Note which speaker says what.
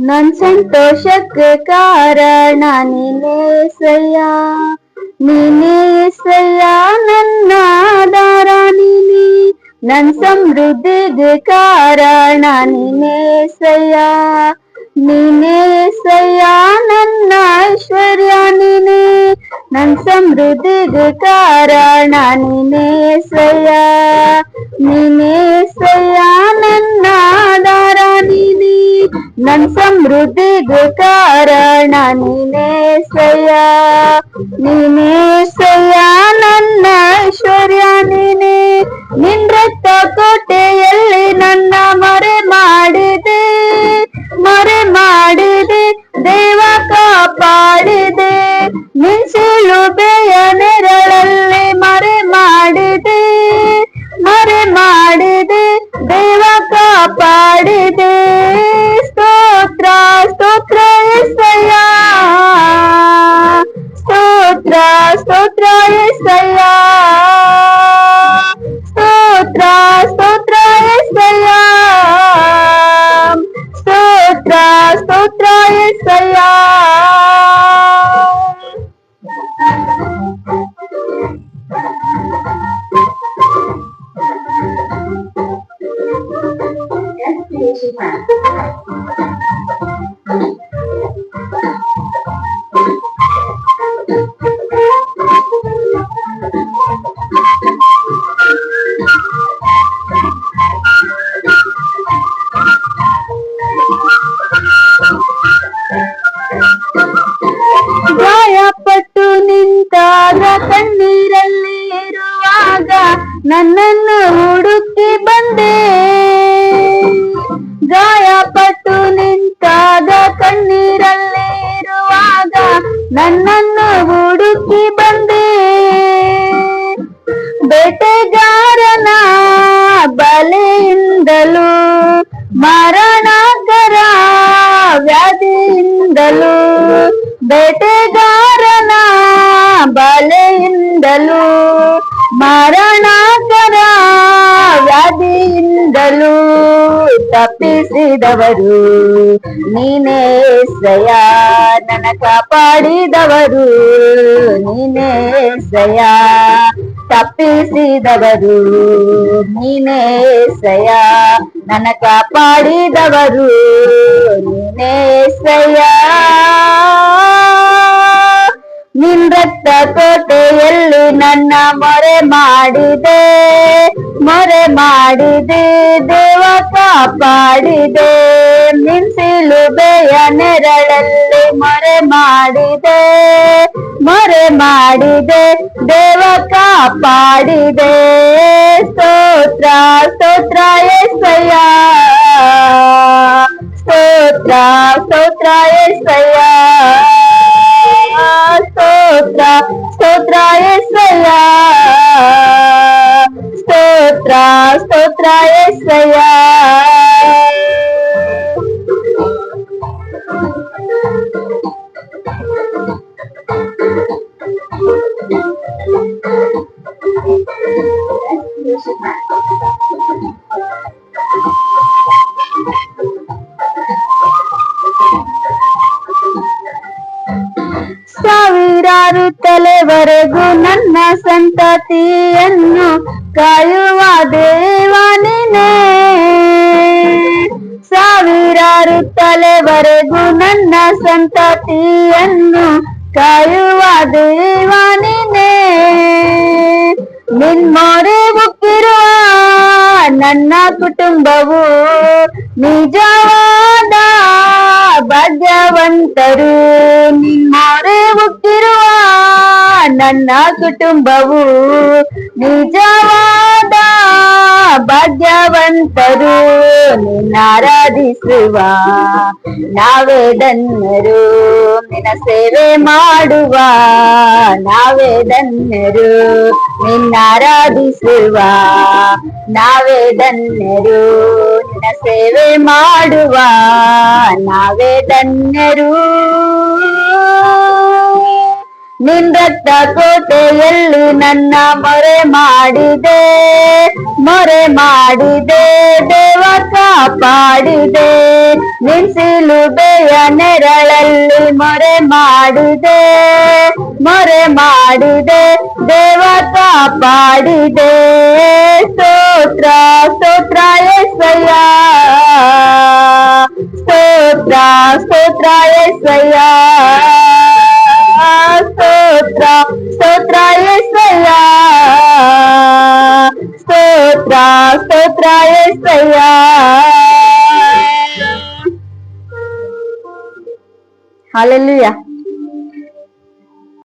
Speaker 1: ನನ್ ಸಂತೋಷಕ್ಕೆ ಕಾರಣ ನೀನೇಸಯ್ಯ, ನೀನೇಸಯ್ಯ ನನ್ನ ಆಧಾರ ನೀನೇ. ನನ್ ಸಮೃದ್ಧಿಗೆ ಕಾರಣ ನೀನೇಸಯ್ಯ, ನೀನೇಸಯ್ಯ ನನ್ನ ಐಶ್ವರ್ಯ ನೀನೇ. ನನ್ ಸಮೃದ್ಧಿಗೆ ಕಾರಣ ನೀನೇಸಯ್ಯ, ನೀನೇಸಯ್ಯ ನನ್ನ ಆಧಾರ ನೀನೇ. ನನ್ ಸಮೃದ್ಧಿಗೆ ಕಾರಣ ನೀನೇಸಯ್ಯ, ನೀನೇಸಯ್ಯ ನನ್ನ ಐಶ್ವರ್ಯ ನೀನೇ. ನಿನ್ ರಕ್ತ ಕೋಟೆಯಲ್ಲಿ ನನ್ನ ಮರೆ ಮಾಡಿದೆ, ಮರೆ ಮಾಡಿದೆ ದೇವ ಕಾಪಾಡಿದೆ. ನಿನ್ ಶಿಲುಬೆಯ ನೆರಳಲ್ಲಿ ಮರೆ ಮಾಡಿದೆ, ಮರೆ ಮಾಡಿದೆ ದೇವ ಕಾಪಾಡಿದೆ. ಸ್ತೋತ್ರ ಸ್ತೋತ್ರ యేసయ్య, ಸ್ತೋತ್ರ ಸ್ತೋತ್ರ యేసయ్య, ಸ್ತೋತ್ರ ಸ್ತೋತ್ರ యేసయ్య, ಸ್ತೋತ್ರ ಸ್ತೋತ್ರ యేసయ్య. ಗಾಯಪಟ್ಟು ನಿಂತಾಗ ಕಣ್ಣೀರಲ್ಲಿ ಇರುವಾಗ ನನ್ನನ್ನು ಹುಡುಕಿ ಬಂದೆ. ಗಾಯಪಟ್ಟು ನಿಂತಾಗ ಕಣ್ಣೀರಲ್ಲಿ ಇರುವಾಗ ನನ್ನನ್ನು ಹುಡುಕಿ ಬಂದೆ. ಬೇಟೆಗಾರನ ಬಲೆಯಿಂದಲೂ ಮರಣಕರ ವ್ಯಾಧಿಯಿಂದಲೂ, ಬೇಟೆಗಾರನ ಬಲೆಯಿಂದಲೂ ಮರಣಕರ ವ್ಯಾಧಿಯಿಂದಲೂ ತಪ್ಪಿಸಿದವರು ನೀನೇಸಯ್ಯ, ನನ್ನ ಕಾಪಾಡಿದವರು ನೀನೇಸಯ್ಯ. ತಪ್ಪಿಸಿದವರು ನೀನೇಸಯ್ಯ, ನನ್ನ ಕಾಪಾಡಿದವರು ನೀನೇಸಯ್ಯ. ನಿನ್ ರಕ್ತ ಕೋಟೆಯಲ್ಲಿ ನನ್ನ ಮೊರೆ ಮಾಡಿದೆ, ಮೊರೆ ಮಾಡಿದೆ ದೇವ ಕಾಪಾಡಿದೆ. ನಿನ್ ಶಿಲುಬೆಯ ನೆರಳಲ್ಲಿ ಮೊರೆ ಮಾಡಿದೆ, ಮೊರೆ ಮಾಡಿದೆ ದೇವ ಕಾಪಾಡಿದೆ. ಸ್ತೋತ್ರ ಸ್ತೋತ್ರ యేసయ్య, ಸ್ತೋತ್ರ ಸ್ತೋತ್ರ యేసయ్య, ಸ್ತೋತ್ರ ಸ್ತೋತ್ರ యేసయ్య, ಸ್ತೋತ್ರ ಸ್ತೋತ್ರ యేసయ్య. ಸಾವಿರಾರು ತಲೆವರೆಗೂ ನನ್ನ ಸಂತತಿಯನ್ನು ಕಾಯುವ ದೇವ ನೀನೇ. ಸಾವಿರಾರು ತಲೆವರೆಗೂ ನನ್ನ ಸಂತತಿಯನ್ನು ಕಾಯುವ ದೇವ ನೀನೇ. ನಿನ್ ಮೊರೆ ಮುಕ್ಕಿರುವ ನನ್ನ ಕುಟುಂಬವು ನಿಜವಾದ ಭಾಗ್ಯವಂತರು. ನಿನ್ ಮೊರೆ ಮುಕ್ಕಿರುವ ನನ್ನ ಕುಟುಂಬವು ನಿಜವಾದ ಭಾಗ್ಯವಂತರು. ನಿನ್ನಾರಾಧಿಸುವ ನಾವೇ ಧನ್ಯರು, ನಿನ್ನ ಸೇವೆ ಮಾಡುವ ನಾವೇ ಧನ್ಯರು. ನಿನ್ನಾರಾಧಿಸುವ ನಾವೇ ಧನ್ಯರು, ನಿನ್ನ ಸೇವೆ ಮಾಡುವ ನಾವೇ ಧನ್ಯರು. ನಿನ್ ರಕ್ತ ಕೋಟೆಯಲ್ಲಿ ನನ್ನ ಮೊರೆ ಮಾಡಿದೆ ದೇವ ಕಾಪಾಡಿದೆ. ನಿನ್ ಸಿಲುಬೆಯ ನೆರಳಲ್ಲಿ ಮೊರೆ ಮಾಡಿದೆ ದೇವ ಕಾಪಾಡಿದೆ. ಸ್ತೋತ್ರ ಸ್ತೋತ್ರ యేసయ్య, ಸ್ತೋತ್ರ ಸ್ತೋತ್ರ యేసయ్య, ಸ್ತೋತ್ರ ಸ್ತೋತ್ರ యేసయ్య, ಸ್ತೋತ್ರ ಸ್ತೋತ್ರ యేసయ్య. హల్లెలూయా.